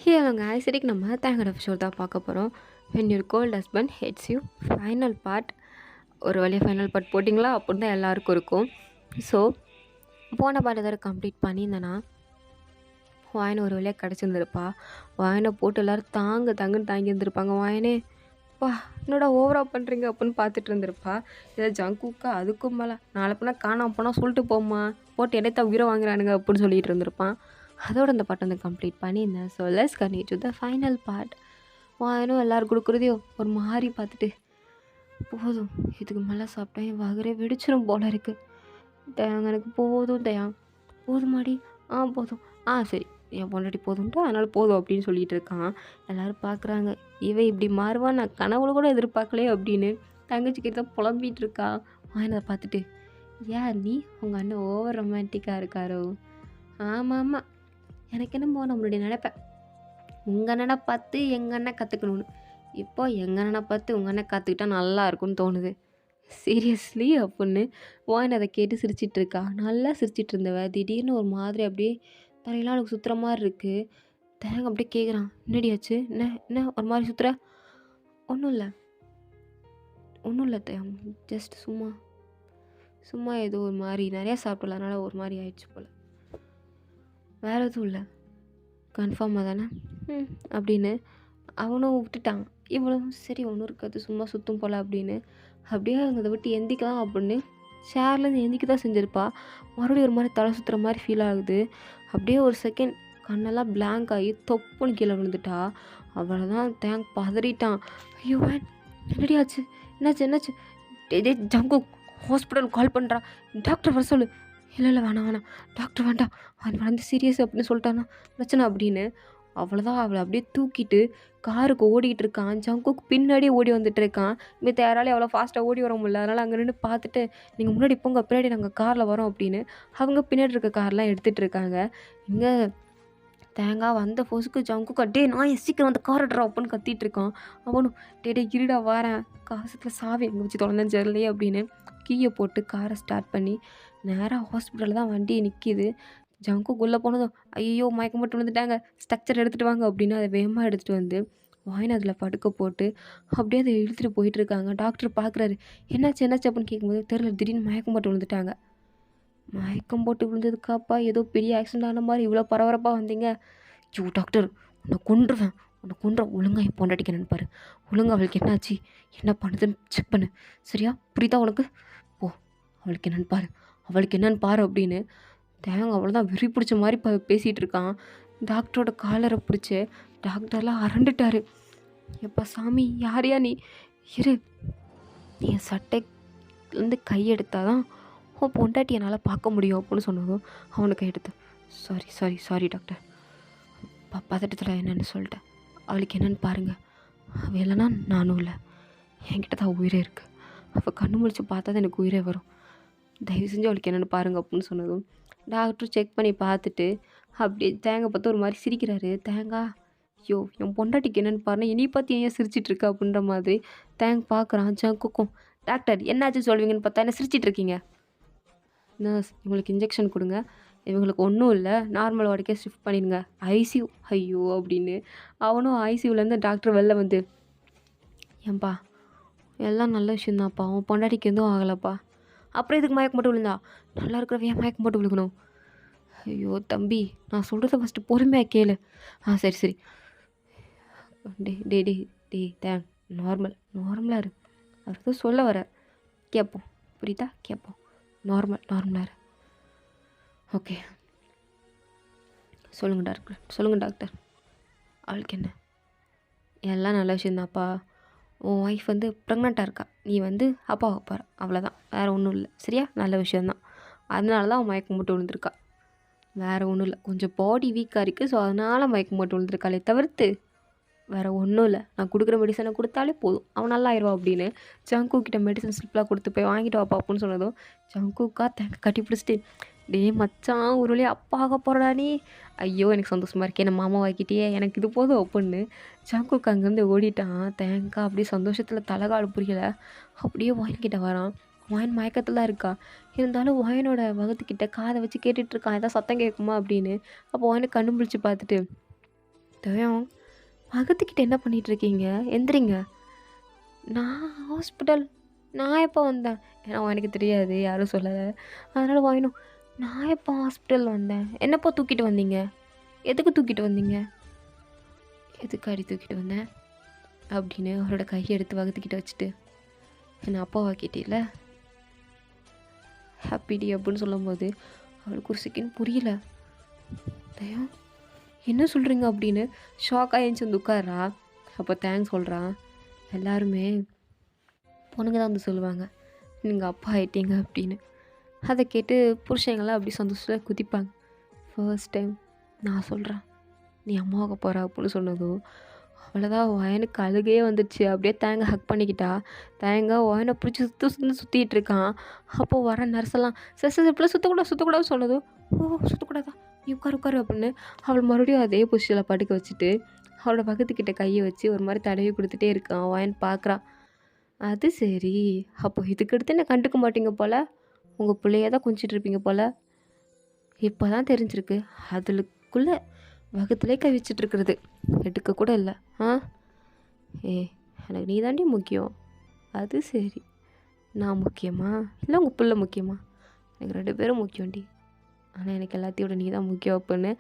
ஹலோங்க ஐசரிக்கு நம்ம தேங்கோட எபிசோட் தான் பார்க்க போகிறோம். When your cold husband hates you final part. ஒரு வழியாக ஃபைனல் பார்ட் போட்டிங்களா அப்படின்னு தான் எல்லாருக்கும் இருக்கும். ஸோ போன பாட்டு எதாவது கம்ப்ளீட் பண்ணியிருந்தேன்னா வாயனை ஒரு வழியாக கிடச்சிருந்துருப்பா. வாயனை போட்டு எல்லோரும் தாங்குன்னு தாங்கி இருந்திருப்பாங்க. வாயனே பா என்னோட ஓவராக பண்ணுறீங்க அப்படின்னு பார்த்துட்டு இருந்திருப்பா. இதை ஜங்குக்கா அதுக்கும் மேலே நாளை போனால் காணாமல் போனால் சொல்லிட்டு போம்மா, போட்டு என்னத்தை உயிரை வாங்குறானுங்க அப்படின்னு சொல்லிட்டு இருந்திருப்பான். அதோட அந்த பாட்டை வந்து கம்ப்ளீட் பண்ணியிருந்தேன். So let's continue to the final part. வாயனும் எல்லோரும் கொடுக்குறதையும் ஒரு மாதிரி பார்த்துட்டு போதும், இதுக்கு மேலே சாப்பிட்டா என் வகரே வெடிச்சிடும் போல இருக்குது. தயாங்க எனக்கு போதும் தயா, போதுமாடி, போதும், சரி என் பொண்டாட்டி போதும்ட்டு அதனால் போதும் அப்படின்னு சொல்லிட்டு இருக்கான். எல்லோரும் பார்க்குறாங்க, இவன் இப்படி மாறுவான் நான் கனவுல கூட எதிர்பார்க்கலையே அப்படின்னு தங்கச்சிக்கிட்ட தான் புலம்பிகிட்டு இருக்கா. வாயனை பார்த்துட்டு, ஏன் நீ உங்கள் அண்ணன் ஓவர் ரொமான்டிக்காக இருக்காரோ? ஆமாம், எனக்கு என்னமோ நம்மளுடைய நினைப்பேன், உங்கள் அண்ணனை பார்த்து எங்கள் அண்ணன் கற்றுக்கணும்னு. இப்போ எங்கள் அண்ணனை பார்த்து உங்கள் அண்ணன் கற்றுக்கிட்டா நல்லா இருக்கும்னு தோணுது. சீரியஸ்லி அப்படின்னு வாயின் அதை கேட்டு சிரிச்சிட்ருக்கா. நல்லா சிரிச்சிட்டு இருந்தவ திடீர்னு ஒரு மாதிரி அப்படியே தலையெல்லாம் எனக்கு சுற்றுற மாதிரி இருக்குது. தேங்க அப்படியே கேட்குறான், என்னடியாச்சு, என்ன ஒரு மாதிரி சுற்றுற? ஒன்றும் இல்லை தேங்க, ஜஸ்ட் சும்மா ஏதோ ஒரு மாதிரி நிறையா சாப்பிடல, அதனால் ஒரு மாதிரி ஆயிடுச்சு போல், வேறு எதுவும் இல்லை, கன்ஃபார்மாக தானே அப்படின்னு அவனும் விட்டுட்டான். இவ்வளோ சரி ஒன்றும் இருக்காது, சும்மா சுற்றும் போல் அப்படின்னு அப்படியே அதை விட்டு எந்திக்கலாம் அப்படின்னு சேர்லேருந்து எந்திக்க தான் செஞ்சுருப்பா. மறுபடியும் ஒரு மாதிரி தலை சுற்றுற மாதிரி ஃபீல் ஆகுது. அப்படியே ஒரு செகண்ட் கண்ணெல்லாம் பிளாங்க் ஆகி தொப்புன்னு கீழே விழுந்துட்டா. அவ்வளோதான் தேங்க் பதறிட்டான். ஐயோ வேன் என்னடி ஆச்சு, என்னாச்சு? டே ஜங்கு ஹாஸ்பிட்டல் கால் பண்ணுறா, டாக்டர் வர சொல்லு. இல்லை வேணாம் டாக்டர் வேண்டாம், அவன் வந்து சீரியஸ் அப்படின்னு சொல்லிட்டானா பிரச்சனை அப்படின்னு. அவ்வளோதான், அவளை அப்படியே தூக்கிட்டு காருக்கு ஓடிக்கிட்டு இருக்கான். ஜங்குக்கு பின்னாடியே ஓடி வந்துட்டு இருக்கான். மித்த யாராலையும் அவ்வளோ ஃபாஸ்ட்டாக ஓடி வர முடியல. அதனால் அங்கே நின்று பார்த்துட்டு, நீங்கள் முன்னாடி போங்க, பின்னாடி நாங்கள் காரில் வரோம் அப்படின்னு அவங்க பின்னாடி இருக்க கார்லாம் எடுத்துகிட்டு இருக்காங்க. இங்கே தேங்காய் வந்த ஃபோஸுக்கு ஜங்குக்கு டே நான் சீக்கிரம் வந்து கார் ட்ரா அப்படின்னு கத்திட்டு இருக்கான். அவனும் டே இருடா வரேன், காசத்தில் சாவி எங்கே வச்சு தொலைந்தேன்னு தெரியலையே அப்படின்னு கீயை போட்டு காரை ஸ்டார்ட் பண்ணி நேராக ஹாஸ்பிட்டலில் தான் வண்டி நிற்கிது. ஜங்குக்குள்ளே போனதும் ஐயோ மயக்கம் போட்டு விழுந்துட்டாங்க, ஸ்ட்ரக்சர் எடுத்துகிட்டு வாங்க அப்படின்னு அதை வேகமாக எடுத்துகிட்டு வந்து வாயின் அதில் படுக்க போட்டு அப்படியே அதை இழுத்துட்டு போயிட்டுருக்காங்க. டாக்டர் பார்க்குறாரு, என்னாச்சு அப்படின்னு கேட்கும்போது தெரியல, திடீர்னு மயக்கம் போட்டு விழுந்துட்டாங்க. மயக்கம் போட்டு விழுந்ததுக்காப்பா ஏதோ பெரிய ஆக்சிடென்ட் ஆன மாதிரி இவ்வளோ பரபரப்பாக வந்தீங்க? ஐயோ டாக்டர் உன்னை கொன்றுவேன், ஒழுங்காக என் பொண்டாட்டிக்கு நினைப்பாரு, ஒழுங்காக அவளுக்கு என்னாச்சு என்ன பண்ணுதுன்னு செக் பண்ணு, சரியா புரியுதா உனக்கு? போ அவளுக்கு என்னன்னு பாரு அப்படின்னு தேங்க அவ்வளோதான் வெறி பிடிச்ச மாதிரி பேசிகிட்டு இருக்கான். டாக்டரோட காலரை பிடிச்சி டாக்டர்லாம் அரண்டுட்டார். எப்பா சாமி யாரையா நீ, இரு என் சட்டைலேருந்து கையெடுத்தால் தான் உன் பொண்டாட்டி என்னால் பார்க்க முடியும் அப்படின்னு சொன்னதும் அவனுக்கு கையெடுத்து சாரி டாக்டர், பதட்டத்தில் என்னென்னு சொல்லிட்டேன், அவளுக்கு என்னென்னு பாருங்கள், அவள் இல்லைன்னா நானும் இல்லை, என்கிட்ட தான் உயிரே இருக்குது, அவள் கண்ணு முடிச்சு பார்த்தா தான் எனக்கு உயிரே வரும், தயவு செஞ்சு அவளுக்கு என்னென்னு பாருங்கள் அப்படின்னு சொன்னதும் டாக்டர் செக் பண்ணி பார்த்துட்டு அப்படியே தேங்காய் பார்த்து ஒரு மாதிரி சிரிக்கிறாரு. தேங்காய் ஐயோ என் பொண்டாட்டிக்கு என்னென்னு பாருன்னா இனி பார்த்து ஏன் சிரிச்சிட்ருக்க அப்படின்ற மாதிரி தேங்க் பார்க்குறான். ஜங்குக்கும் டாக்டர் என்னாச்சு சொல்வீங்கன்னு பார்த்தா என்ன சிரிச்சிட்ருக்கீங்க, நர்ஸ் இவங்களுக்கு இன்ஜெக்ஷன் கொடுங்க, இவங்களுக்கு ஒன்றும் இல்லை, நார்மல் வார்டுக்கே ஷிஃப்ட் பண்ணிடுங்க, ஐசியூ. ஐயோ அப்படின்னு அவனும் ஐசியூலேருந்து டாக்டர் வெளில வந்து, ஏன்பா எல்லாம் நல்ல விஷயந்தான்ப்பா, அவன் பொண்டாட்டிக்கு எதுவும் ஆகலைப்பா, அப்புறம் இதுக்கு மயக்கம் போட்டு விழுந்தா, நல்லா இருக்கிறவன் ஏன் மயக்கம் போட்டு விழுகணும்? ஐயோ தம்பி நான் சொல்கிறத ஃபஸ்ட்டு பொறுமையாக கேளு. சரி டே தேங்க் நார்மலாக இரு, அவர் தான் சொல்ல வர கேட்போம், புரியுதா? கேட்போம், நார்மலாக இரு. ஓகே சொல்லுங்கள் டாக்டர் அவளுக்கு என்ன? எல்லாம் நல்ல விஷயந்தான்ப்பா, உன் ஒய்ஃப் வந்து ப்ரெக்னெண்ட்டாக இருக்கா, நீ வந்து அப்பா வைப்பார், அவ்வளோதான், வேறு ஒன்றும் இல்லை, சரியா? நல்ல விஷயந்தான், அதனால தான் அவன் மயக்கம் போட்டு விழுந்திருக்கா, வேறு ஒன்றும் இல்லை, கொஞ்சம் பாடி வீக்காக இருக்குது, ஸோ அதனால் மயக்கம் போட்டு விழுந்திருக்காளே தவிர்த்து வேறு ஒன்றும் இல்லை, நான் கொடுக்குற மெடிசனை கொடுத்தாலே போதும், அவன் நல்லா ஆயிடுவா அப்படின்னு ஜங்கு கிட்ட மெடிசன் ஸ்லிப்லாம் கொடுத்து போய் வாங்கிட்டு வாப்பா அப்படின்னு சொன்னதும் ஜங்குக்கா தேங்க கட்டி பிடிச்சிட்டு, டே மச்சான் ஒரு வழியாக அப்பா ஆக போகிறடா நீ, ஐயோ எனக்கு சந்தோஷமாக இருக்கே, என்ன மாமா வாக்கிட்டே எனக்கு இது போதும் அப்படின்னு ஜங்குக்கு அங்கேருந்து ஓடிட்டான். தேங்காய் அப்படியே சந்தோஷத்தில் தலைகால் புரியலை, அப்படியே வாங்கிக்கிட்ட வரான். வாயின் மயக்கத்தில் தான் இருக்கா, இருந்தாலும் வாயனோட வகுத்துக்கிட்ட காதை வச்சு கேட்டுட்ருக்கான், ஏதாவது சத்தம் கேட்குமா அப்படின்னு. அப்போ வாயனை கண்ணு முழிச்சு பார்த்துட்டு தயம் பக்கத்துக்கிட்ட என்ன பண்ணிட்டு இருக்கீங்க? எந்திரிங்க. நான் ஹாஸ்பிட்டல் நான் எப்போ வந்தேன்? ஏன்னா எனக்கு தெரியாது, யாரும் சொல்லலை. அதனால் வாங்கினோம். நான் எப்போ ஹாஸ்பிட்டல் வந்தேன்? என்னப்போ தூக்கிட்டு வந்தீங்க? எதுக்கு தூக்கிட்டு வந்தீங்க? எதுக்காடி தூக்கிட்டு வந்தேன் அப்படின்னு அவரோட கையை எடுத்து வகுத்துக்கிட்ட வச்சுட்டு, என்ன அப்பாவா கேட்டில ஹாப்பிடி அப்படின்னு சொல்லும்போது அவளுக்கு ஒரு செகண்ட் புரியல. தயம் என்ன சொல்கிறீங்க அப்படின்னு ஷாக்காக எழுந்துச்சு வந்து உட்காரா. அப்போ தேங்க்ஸ் சொல்கிறான். எல்லாருமே பொண்ணுங்க தான் வந்து சொல்லுவாங்க நீங்கள் அப்பா ஆயிட்டீங்க அப்படின்னு. அதை கேட்டு புருஷங்களாம் அப்படி சந்தோஷத்தில் குதிப்பாங்க. ஃபர்ஸ்ட் டைம் நான் சொல்கிறேன் நீ அம்மாவுக்கு போகிற அப்படின்னு சொன்னதும் அவ்வளோதான் வயனுக்கு அழுகையே வந்துடுச்சு. அப்படியே தேங்காய் ஹக் பண்ணிக்கிட்டா. தேங்காய் வயனை பிடிச்சி சுற்றிட்டு இருக்கான். அப்போது வர நர்ஸெல்லாம் சார் இப்படிலாம் சுற்றக்கூடாது சொன்னதும் ஓ சுற்றக்கூடாதா நீ உட்காரு அப்படின்னு அவள் மறுபடியும் அதே பொசிஷனில் படுக்க வச்சுட்டு அவளோட பக்கத்துக்கிட்ட கையை வச்சு ஒரு மாதிரி தடவி கொடுத்துட்டே இருக்கான். வயன் பார்க்குறான். அது சரி, அப்போ இதுக்கடுத்து என்ன கண்டுக்க மாட்டீங்க போல், உங்கள் பிள்ளைய தான் கொஞ்சிட்டு இருப்பீங்க போல். இப்போ தான் தெரிஞ்சிருக்கு அதுக்குள்ளே வகத்திலே கை வச்சிட்டு இருக்கிறது எடுக்க கூட இல்லை. ஏ எனக்கு நீ தாண்டி முக்கியம். அது சரி, நான் முக்கியமா இல்லை உங்கள் பிள்ளை முக்கியமா? எனக்கு 2 பேரும் முக்கியம்டி. ஆனால் எனக்கு எல்லாத்தையோட நீ தான் முக்கியம் அப்படின்னு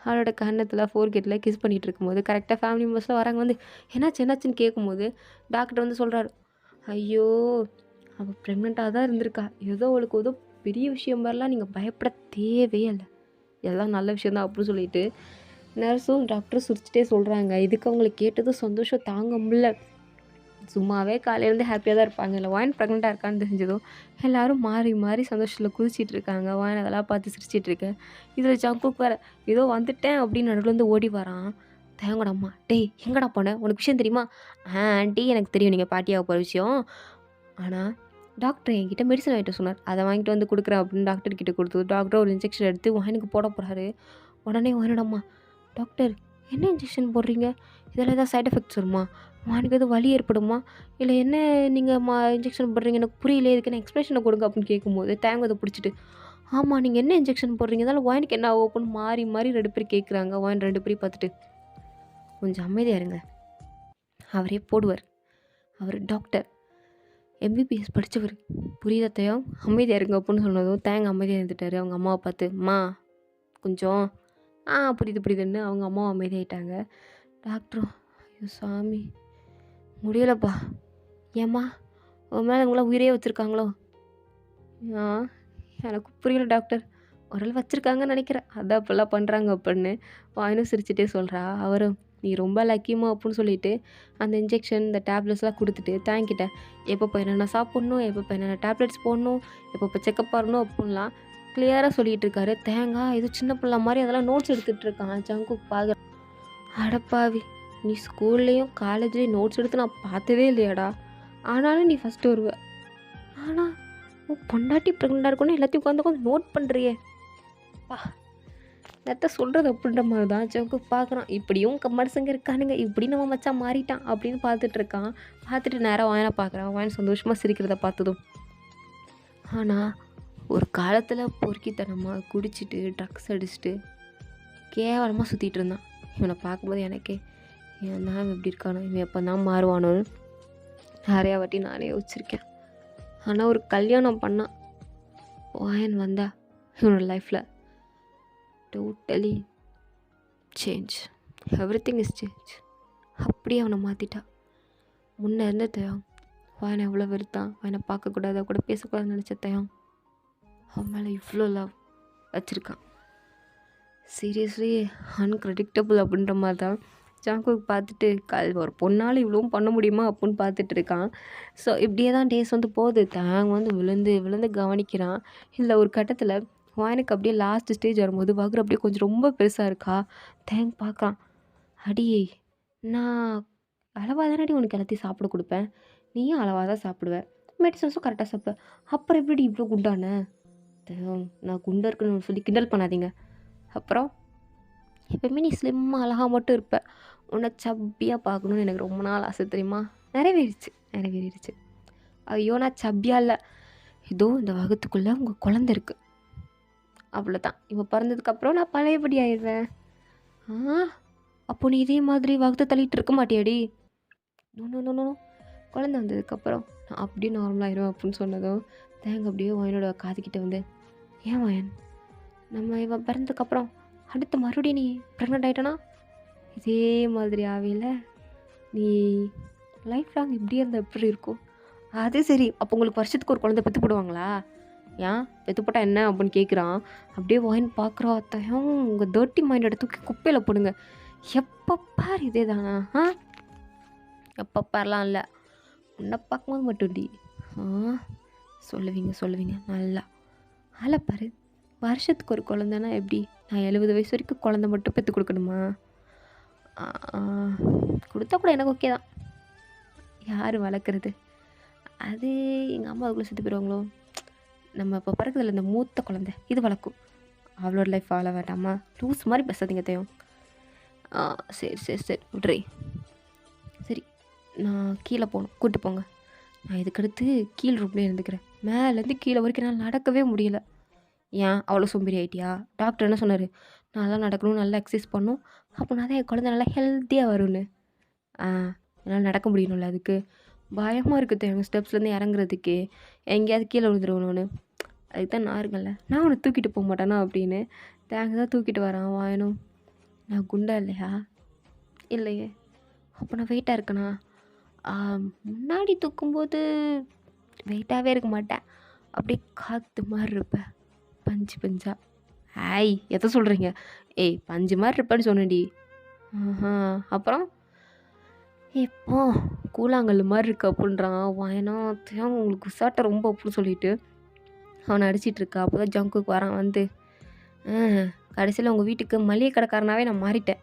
அவளோட கன்னத்தில் ஃபோர்கெட்டில் கிஸ் பண்ணிகிட்டு இருக்கும்போது கரெக்டாக ஃபேமிலி மெம்பர்ஸ்லாம் வராங்க. வந்து என்னாச்சுன்னு கேட்கும்போது டாக்டர் வந்து சொல்கிறாரு, ஐயோ அவள் ப்ரெக்னெண்ட்டாக தான் இருந்திருக்கா, ஏதோ அவளுக்கு ஏதோ பெரிய விஷயம் மாதிரிலாம் நீங்கள் பயப்பட தேவையே இல்லை, எல்லாம் நல்ல விஷயந்தான் அப்படின்னு சொல்லிட்டு நர்ஸும் டாக்டரும் சிரிச்சிட்டே சொல்கிறாங்க. இதுக்கு அவங்களுக்கு கேட்டதும் சந்தோஷம் தாங்க முடியல. சும்மாவே காலையிலேருந்து ஹாப்பியாக தான் இருப்பாங்க. இல்லை வாயின் ப்ரெக்னெண்ட்டாக இருக்கான்னு தெரிஞ்சதும் எல்லோரும் மாறி மாறி சந்தோஷத்தில் குதிச்சிட்டு இருக்காங்க. வாயின் அதெல்லாம் பார்த்து சிரிச்சிட்டு இருக்கேன். இதில் ஜங்குக்கு வேறு ஏதோ வந்துட்டேன் அப்படின்னு நடுவுலேருந்து ஓடி வரான். தேங்கோட அம்மா, டேய் எங்கடா போனேன், உனக்கு விஷயம் தெரியுமா? ஆண்டி எனக்கு தெரியும் நீங்கள் பாட்டியாக போகிற விஷயம். ஆனால் டாக்டர் என்கிட்ட மெடிசன் வாங்கிட்டு சொன்னார், அதை வாங்கிட்டு வந்து கொடுக்குறேன் அப்படின்னு டாக்டர்கிட்ட கொடுத்து டாக்டர் ஒரு இன்ஜெக்ஷன் எடுத்து வாயினுக்கு போட போகிறாரு. உடனே வாயினோடம்மா, டாக்டர் என்ன இன்ஜெக்ஷன் போடுறீங்க, இதில் ஏதாவது சைட் எஃபெக்ட்ஸ் வருமா, வானுக்கு எதுவும் வலி ஏற்படுமா, இல்லை என்ன நீங்கள் இன்ஜெக்ஷன் போடுறீங்க எனக்கு புரியல, இதுக்கு என்ன எக்ஸ்பிரஷனை கொடுங்க அப்படின்னு கேட்கும்போது தேங்கதை பிடிச்சிட்டு, ஆமாம் நீங்கள் என்ன இன்ஜெக்ஷன் போடுறீங்க, அதனால் வாயினுக்கு என்ன ஆகும் அப்படின்னு மாறி மாறி 2 பேர் கேட்குறாங்க. வாயின் 2 பேரையும் பார்த்துட்டு கொஞ்சம் அமைதியாக இருங்க, அவரே போடுவார், அவர் டாக்டர் எம்பிபிஎஸ் படித்தவர், புரியுதத்தையும் அமைதியாக இருங்க அப்படின்னு சொன்னதும் தேங்க அமைதியாக இருந்துட்டார். அவங்க அம்மாவை பார்த்து, அம்மா கொஞ்சம் புரியுதுன்னு அவங்க அம்மாவும் அமைதியாயிட்டாங்க. டாக்டரும், ஐயோ சாமி முடியலப்பா, ஏம்மா உன் மேலே உங்களாம் உயிரே வச்சுருக்காங்களோ? எனக்கு புரியல டாக்டர், உரல் வச்சுருக்காங்கன்னு நினைக்கிறேன், அதான் இப்போல்லாம் பண்ணுறாங்க அப்படின்னு வாயினும் சிரிச்சிட்டே சொல்கிறா. அவரும் நீ ரொம்ப லக்கியமா அப்படின்னு சொல்லிட்டு அந்த இன்ஜெக்ஷன் இந்த டேப்லெட்ஸ்லாம் கொடுத்துட்டு தேங்கிட்டேன். எப்பப்போ என்னென்ன சாப்பிட்ணும், எப்பப்போ என்னென்ன டேப்லெட்ஸ் போடணும், எப்பப்போ செக்கப் பண்ணணும் அப்படின்லாம் கிளியராக சொல்லிகிட்டு இருக்காரு. தேங்காய் இது சின்ன பிள்ளை மாதிரி அதெல்லாம் நோட்ஸ் எடுத்துகிட்டு இருக்கான். ஜங்குக்கு பார்க்குற, அடப்பாவி நீ ஸ்கூல்லேயும் காலேஜ்லேயும் நோட்ஸ் எடுத்து நான் பார்த்ததே இல்லையாடா, ஆனாலும் நீ ஃபஸ்ட்டு வருவ, ஆனால் உன் பொண்டாட்டி ப்ரெக்னெண்ட்டாக இருக்கணும் எல்லாத்தையும் உட்காந்து நோட் பண்ணுறியே பா, நேற்று சொல்கிறது அப்படின்ற மாதிரி தான் ஜங்கு பார்க்குறான். இப்படியும் மனுஷங்க இருக்கானுங்க, இப்படி நம்ம மச்சான் மாறிட்டான் அப்படின்னு பார்த்துட்டு இருக்கான். பார்த்துட்டு நேராக வாயனை பார்க்குறான். வாயனை சந்தோஷமாக சிரிக்கிறத பார்த்ததும், ஆனால் ஒரு காலத்தில் பொறுக்கித்தனமாக குடிச்சிட்டு ட்ரக்ஸ் அடிச்சுட்டு கேவலமாக சுற்றிட்டு இருந்தான். இவனை பார்க்கும்போது எனக்கே ஏன் தான் இவன் இப்படி இருக்கானோ, இவன் எப்போ தான் மாறுவானோன்னு நிறையா வாட்டி நானே யோசிச்சிருக்கேன். ஆனால் ஒரு கல்யாணம் பண்ணான் வாயன் வந்தா இவனோட லைஃப்பில் totally change, everything is change. அப்படியே அவனை மாற்றிட்டா. முன்னே இருந்த தயம் வாயனை எவ்வளோ வெறுத்தான், வாயனை பார்க்கக்கூடாது, அவ கூட பேசக்கூடாதுன்னு நினச்ச தயம் அவன் மேலே இவ்வளோ லவ் வச்சுருக்கான். சீரியஸ்லி அன்பிரடிக்டபுள் அப்படின்ற மாதிரி தான் ஜாங்குக்கு பார்த்துட்டு ஒரு பொண்ணால் இவ்வளவும் பண்ண முடியுமா அப்படின்னு பார்த்துட்டு இருக்கான். ஸோ இப்படியே தான் டேஸ் வந்து போகுது. தேங் வந்து விழுந்து விழுந்து கவனிக்கிறான். இல்லை ஒரு கட்டத்தில் வாயனுக்கு அப்படியே லாஸ்ட் ஸ்டேஜ் வரும்போது வகுறு அப்படியே கொஞ்சம் ரொம்ப பெருசாக இருக்கா. தேங்க் பார்க்குறான், அடியே நான் அளவாக தானடி உனக்கு எல்லாத்தையும் சாப்பிட கொடுப்பேன், நீயும் அளவாக தான் சாப்பிடுவேன், மெடிசன்ஸும் கரெக்டாக சாப்பிடுவேன், அப்புறம் எப்படி இவ்வளோ குண்டான? நான் குண்டாக இருக்குன்னு சொல்லி கிண்டல் பண்ணாதீங்க. அப்புறம் எப்போயுமே நீ ஸ்லிம்மாக அழகாக மட்டும் இருப்ப, உன்னை சப்பியாக பார்க்கணுன்னு எனக்கு ரொம்ப நாள் ஆசை தெரியுமா, நிறைவேறிடுச்சு. ஐயோ நான் சப்பியாக இல்லை, ஏதோ இந்த வகுத்துக்குள்ளே உங்கள் குழந்தை இருக்குது, அவ்வளோதான். இவன் பிறந்ததுக்கப்புறம் நான் பழையபடி ஆயிடுவேன். அப்போ நீ இதே மாதிரி வகுத்த தள்ளிட்டு இருக்க மாட்டியாடி? No no no no no. குழந்தை வந்ததுக்கப்புறம் நான் அப்படியே நார்மலாகிடுவேன் அப்படின்னு சொன்னதும் தேங்க அப்படியே வயனோட காதுகிட்ட வந்து, ஏன் வயன், நம்ம இவன் பிறந்ததுக்கப்புறம் அடுத்து மறுபடியும் நீ ப்ரெக்னென்ட் ஆகிட்டனா இதே மாதிரி ஆவியில் நீ லைஃப் லாங் இப்படியே இருந்தால் எப்படி இருக்கும்? அது சரி, அப்போ உங்களுக்கு வருஷத்துக்கு ஒரு குழந்தை பெற்று போடுவாங்களா? ஏன் பெற்று போட்டால் என்ன அப்படின்னு கேட்குறான். அப்படியே வாயின் பார்க்குறா. அத்தையும் உங்கள் டர்ட்டி மைண்டோட தூக்கி குப்பையில் போடுங்க. எப்போ பார் இதே தானா? எப்போ பார்லாம் இல்லை, உன்னை பார்க்கும்போது மட்டும்டி. சொல்லுவீங்க நல்லா. ஆளை பாரு, வருஷத்துக்கு ஒரு குழந்தைன்னா எப்படி? நான் 70 வயசு வரைக்கும் குழந்தை மட்டும் பெற்று கொடுக்கணுமா? கொடுத்தா கூட எனக்கு ஓகே தான். யார் வளர்க்குறது? அது எங்கள் அம்மா அதுக்குள்ளே செத்து போயிடுவாங்களோ? நம்ம இப்போ பிறகுதில்ல இந்த மூத்த குழந்தை இது வளர்க்கும். அவளோட லைஃப் வாழ வேண்டாமா? லூஸ் மாதிரி பேசாதீங்க தேயும். சரி விட்றே. சரி, நான் கீழே போகணும், கூப்பிட்டு போங்க. நான் இதுக்கடுத்து கீழ் ரூம்லேயே இருந்துக்கிறேன். மேலேருந்து கீழே வரைக்கும் நான் நடக்கவே முடியல. ஏன் அவ்வளோ சோம்பேறி ஆகிட்டியா? டாக்டர் என்ன சொன்னார்? நல்லா நடக்கணும், நல்லா எக்ஸசைஸ் பண்ணணும், அப்படின்னா தான் என் குழந்தை நல்லா ஹெல்த்தியாக வரும்னு. என்னால் நடக்க முடியணும்ல, அதுக்கு பயமாக இருக்குது எங்கள் ஸ்டெப்ஸ்லேருந்து இறங்குறதுக்கு. எங்கேயாவது கீழே விழுந்துருவணும்னு. அதுக்கு தான் நான் இருக்கேன்ல, நான் உன்னை தூக்கிட்டு போக மாட்டேனா அப்படின்னு தேங்க தான் தூக்கிட்டு வரான் வாயனும். நான் குண்டா இல்லையா? இல்லையே. அப்போ நான் வெயிட்டாக இருக்கேனா? முன்னாடி தூக்கும்போது வெயிட்டாகவே இருக்க மாட்டேன், அப்படியே காற்று மாதிரி இருப்பேன், பஞ்சா. எதை சொல்கிறீங்க? ஏய், பஞ்சு மாதிரி இருப்பேன்னு சொன்னேன்டி. அப்புறம் இப்போ கூழாங்கல் மாதிரி இருக்கு அப்படின்றான் வாயனா. உங்களுக்கு சாட்டை ரொம்ப அப்படின்னு சொல்லிட்டு அவனை அடிச்சிட்டு இருக்கா. அப்போ தான் ஜங்குக்கு வரான் வந்து, கடைசியில் உங்கள் வீட்டுக்கு மளிகை கடைக்காரனாவே நான் மாறிட்டேன்,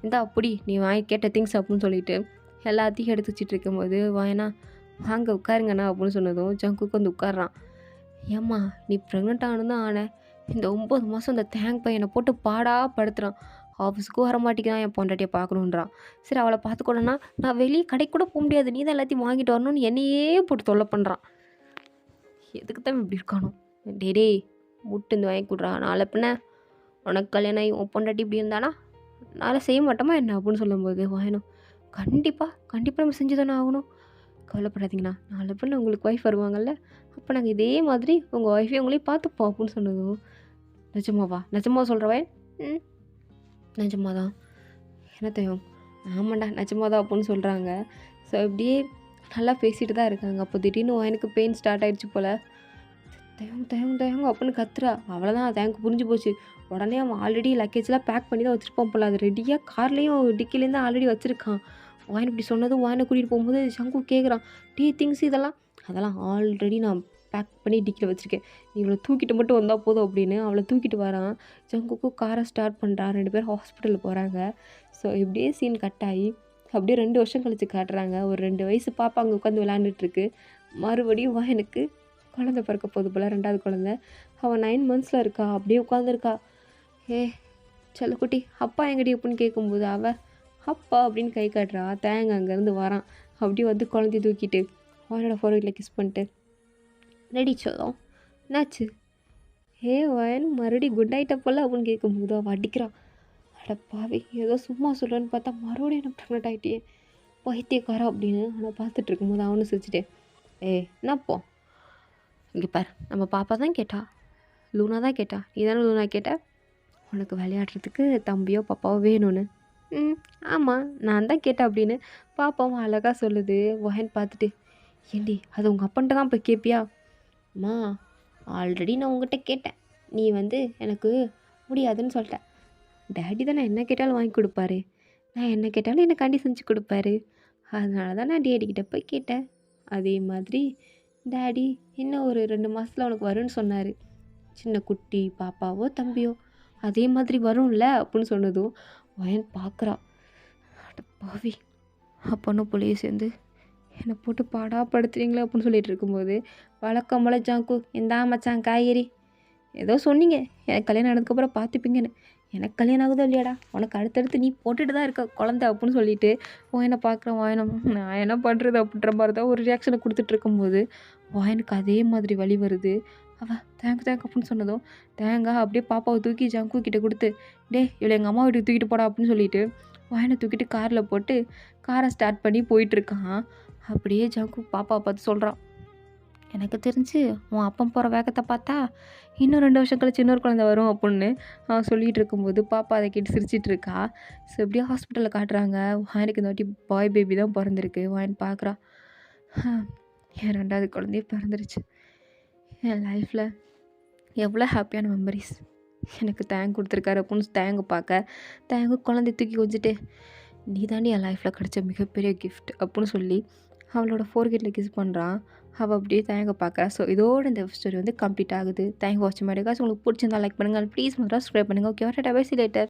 இந்தா அப்படி நீ வாங்கி கேட்ட திங்ஸ் அப்படின்னு சொல்லிட்டு எல்லாத்தையும் எடுத்து வச்சிட்டு இருக்கும்போது வாயனா, வாங்க உட்காருங்கண்ணா அப்படின்னு சொன்னதும் ஜங்குக்கு வந்து உட்காடுறான். ஏம்மா, நீ ப்ரெக்னென்ட் ஆனு தான் ஆனேன், இந்த 9 மாதம் இந்த தேங்க் பையனை போட்டு பாடாக படுத்துகிறான், ஆஃபீஸுக்கும் வர மாட்டேங்கிறான், என் பொண்டாட்டியை பார்க்கணுன்றான். சரி, அவளை பார்த்துக்கணுன்னா நான் வெளியே கடைக்கு கூட போக முடியாது, நீ தான் எல்லாத்தையும் வாங்கிட்டு வரணும்னு என்னையே போட்டு தொல்லை பண்ணுறான். எதுக்கு தான் இப்படி இருக்கானோ? டே முட்டு இந்த வாங்கி கொடுறான். நாளை பின்ன உனக்கு கல்யாணம் ஆகி உன் பொண்டாட்டி இப்படி இருந்தானா நாளை செய்ய மாட்டோமா என்ன அப்படின்னு சொல்லும்போது வாயணும், கண்டிப்பாக நம்ம செஞ்சு தானே ஆகணும், கவலைப்படாதீங்கண்ணா, நாளை பின்ன உங்களுக்கு ஒய்ஃப் வருவாங்கள்ல, அப்போ நாங்கள் இதே மாதிரி உங்கள் ஒய்ஃபையும் உங்களையும் பார்த்துப்போம் அப்படின்னு சொன்னதும், நிஜமா சொல்கிறவன்? நிஜமா தான். என்ன தெரியும்? ஆமாண்டா நிஜமா தான் அப்படின்னு சொல்கிறாங்க. ஸோ இப்படியே நல்லா பேசிகிட்டு தான் இருக்காங்க. அப்போ திடீர்னு எனக்கு பெயின் ஸ்டார்ட் ஆகிடுச்சு போல். தேங்க அப்படின்னு கத்துறா. அவ்வளோதான், தேங்கு புரிஞ்சு போச்சு. உடனே அவன் ஆல்ரெடி லக்கேஜ்லாம் பேக் பண்ணி தான் வச்சுருப்பான் போல், அது ரெடியாக கார்லேயும் டிக்கிலேருந்து ஆல்ரெடி வச்சுருக்கான். வாயின் இப்படி சொன்னதும் வாயினை கூட்டிகிட்டு போகும்போது சங்கு கேட்குறான், திங்ஸ் அதெல்லாம் ஆல்ரெடி நான் பேக் பண்ணி டிக்கியில் வச்சுருக்கேன், நீ இவளை தூக்கிட்டு மட்டும் வந்தால் போதும் அப்படின்னு அவளை தூக்கிட்டு வரான். ஜங்குக்கும் காரை ஸ்டார்ட் பண்ணுறான். 2 பேரும் ஹாஸ்பிட்டலில் போகிறாங்க. ஸோ இப்படியே சீன் கட் ஆகி அப்படியே 2 வருஷம் கழித்து காட்டுறாங்க. ஒரு 2 வயசு பாப்பா அங்கே உட்காந்து விளையாண்டுட்டுருக்கு. மறுபடியும் எனக்கு குழந்தை பிறக்க போகுது போல், 2வது குழந்தை. அவள் 9 மந்த்ஸில் இருக்கா. அப்படியே உட்காந்துருக்கா. செல்லக்குட்டி அப்பா எங்கடி அப்படின்னு கேட்கும்போது அவள் அப்பா அப்படின்னு கை காட்டுறா. தேங்க அங்கேருந்து வரான். அப்படியே வந்து குழந்தைய தூக்கிட்டு அவனோட ஃபோர்வீட்டில் கிஸ் பண்ணிட்டு, ரெடி சொல்லும், என்னாச்சு? வயன் மறுபடியும் குட் நைட்டை போல் அப்படின்னு கேட்கும்போது அவள் அடிக்கிறான். அடப்பாவே, ஏதோ சும்மா சொல்கிறேன்னு பார்த்தா மறுபடியும் எனக்கு ப்ரெக்னென்ட் ஆகிட்டே, பைத்தியக்காரா அப்படின்னு அவனை பார்த்துட்டு இருக்கும்போது அவனு சிரிச்சிட்டே, என்னப்போ இங்கே பார், நம்ம பாப்பா தான் கேட்டா, லூனா தான் கேட்டா, நீ தானே லூனா கேட்ட, உனக்கு விளையாடுறதுக்கு தம்பியோ பாப்பாவோ வேணும்னு. ஆமாம் நான் தான் கேட்டேன் அப்படின்னு பாப்பாவும் அழகாக சொல்லுது. வயன் பார்த்துட்டு, ஏண்டி அது உங்கள் அப்பன்ட்ட தான் போய் கேட்பியா? அம்மா, ஆல்ரெடி நான் உங்ககிட்ட கேட்டேன், நீ வந்து எனக்கு முடியாதுன்னு சொல்லிட்டேன். டேடி தான் நான் என்ன கேட்டாலும் வாங்கி கொடுப்பாரு, நான் என்ன கேட்டாலும் எனக்காண்டி செஞ்சு கொடுப்பாரு, அதனால தான் நான் டேடிக்கிட்ட போய் கேட்டேன். அதே மாதிரி டேடி இன்னும் ஒரு 2 மாதத்தில் உனக்கு வரும்னு சொன்னார், சின்ன குட்டி பாப்பாவோ தம்பியோ அதே மாதிரி வரும்ல அப்படின்னு சொன்னதும் வயன் பார்க்குறா. அட பாவி, அப்போன்னு புள்ளையை சேர்ந்து என்னை போட்டு பாடாப்படுத்துறீங்களே அப்படின்னு சொல்லிட்டு இருக்கும்போது, வழக்கம் போல ஜாங்கு, இந்தா மச்சான் காய்கறி, ஏதோ சொன்னீங்க எனக்கு கல்யாணம் ஆனதுக்கப்புறம் பார்த்துப்பீங்கன்னு, எனக்கு கல்யாணம் ஆகுதோ இல்லையாடா, உனக்கு அடுத்தடுத்து நீ போட்டுட்டு தான் இருக்க குழந்தை அப்படின்னு சொல்லிட்டு வாயனை பார்க்குறேன். வாயனம் நான் என்ன பண்ணுறது அப்படின்ற மாதிரி தான் ஒரு ரியாக்ஷனை கொடுத்துட்டு இருக்கும்போது வாயனுக்கு அதே மாதிரி வலி வருது. அவள் தேங்க் அப்படின்னு சொன்னதும் தேங்காய் அப்படியே பாப்பாவை தூக்கி ஜங்கு கிட்டே கொடுத்து, இவளை எங்கள் அம்மா வீட்டுக்கு தூக்கிட்டு போடா அப்படின்னு சொல்லிட்டு வாயனை தூக்கிட்டு காரில் போட்டு காரை ஸ்டார்ட் பண்ணி போயிட்டுருக்கான். அப்படியே ஜங்குக் பாப்பாவை பார்த்து சொல்கிறான், எனக்கு தெரிஞ்சு உன் அப்பன் போகிற வேகத்தை பார்த்தா இன்னும் 2 வருஷம் கழிச்சு இன்னொரு குழந்தை வரும் அப்படின்னு அவன் சொல்லிகிட்டு இருக்கும்போது பாப்பா அதை கேட்டு சிரிச்சிட்டு இருக்கா. ஸோ எப்படியோ ஹாஸ்பிட்டலில் காட்டுறாங்க. வாயனுக்கு இந்த வாட்டி பாய் பேபி தான் பிறந்திருக்கு. வாயன் பார்க்குறா, என் 2வது குழந்தையே பிறந்துருச்சு. என் லைஃப்பில் எவ்வளோ ஹாப்பியான மெமரிஸ் எனக்கு தேங்க் கொடுத்துருக்காரு அப்படின்னு தேங்க பார்க்க, தேங்க குழந்தை தூக்கி கொஞ்சிட்டு, நீ தாண்டி என் லைஃப்பில் கிடச்ச மிகப்பெரிய கிஃப்ட் அப்படின்னு சொல்லி அவளோட ஃபோர்கெட்டில் கிஸ் பண்ணுறான். அவள் அப்படியே தேங்க பார்க்குறா. ஸோ இதோட இந்த ஸ்டோரி வந்து கம்ப்ளீட் ஆகுது. தேங்க் வாட்சிங் மாதிரி உங்களுக்கு பிடிச்சிருந்தா லைக் பண்ணுங்கள். ப்ளீஸ் சப்ஸ்கிரைப் பண்ணுங்கள். Okay, tata bye, see you later.